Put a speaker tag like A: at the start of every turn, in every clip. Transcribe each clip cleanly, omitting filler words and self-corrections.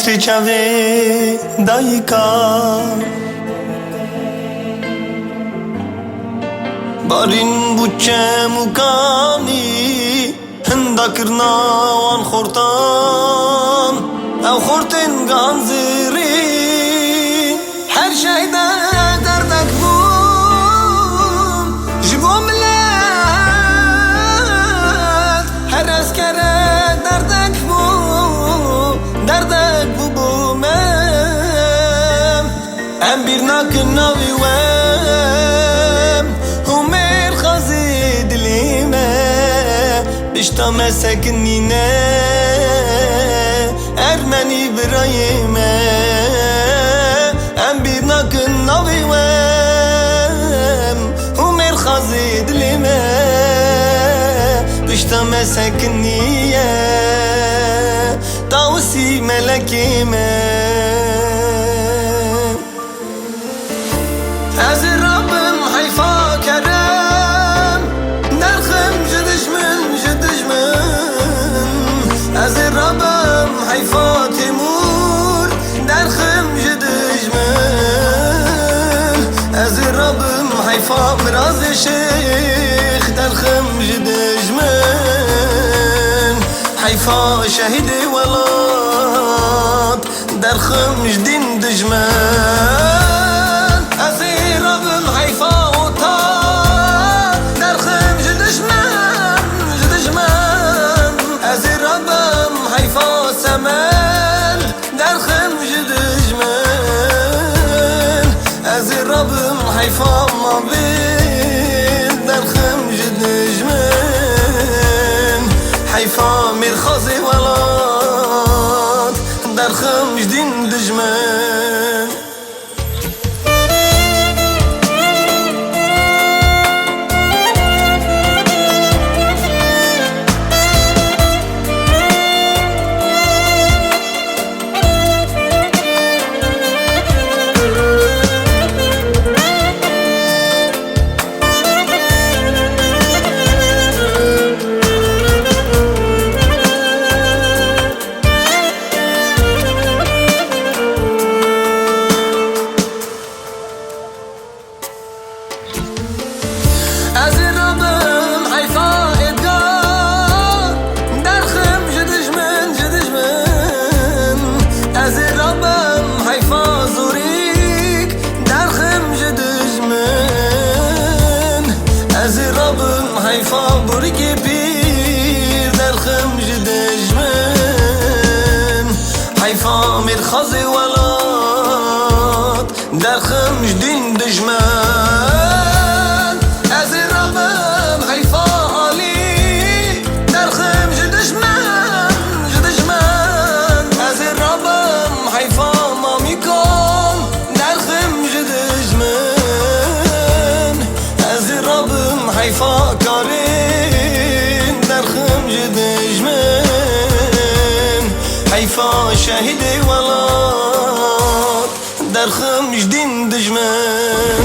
A: Misri çave dayika Barin buçe mukani Henda kirna wan khortan Ev khortin ganziri Her şeyde derdek bum Jibo millet Her askere derdek bum Derdek bu bumem Em bir nakin navi wem Humer khazi dilime Bişta mesekinine Ermeni birayime Em bir nakin navi wem Humer khazi dilime Bişta mesekinine Tavsi melekime Ez Rabbim hayfa kerem Derxim jidijmin Ez Rabbim hayfa timur Derxim jidijmin Ez Rabbim hayfa miraz şeyh Derxim jidijmin Hayfa şehidi velat Derxim jdin dijmen Ez Rabbim hayfa ota Derxim jidijmen Ez Rabbim hayfa semel Derxim jidijmen Ez Rabbim hayfa mabid Derxim jidijmen Hayfa mirxazi velat Derxim jdin dijmen Ez Rabbim hayfa edgar Derxim jidijmin Ez Rabbim hayfa zurik Derxim jidijmin Ez Rabbim hayfa buriki pir Derxim jidijmin Hayfa mirxazi velat Derxim jdin dijmen Ez Rabbim hayfa ali Derxim jidijmen Ez Rabbim hayfa mamikon Derxim jidijmen Ez Rabbim hayfa karin Derxim jidijmen Hayfa şehidi velat Derxim jdin dijmen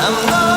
A: I'm not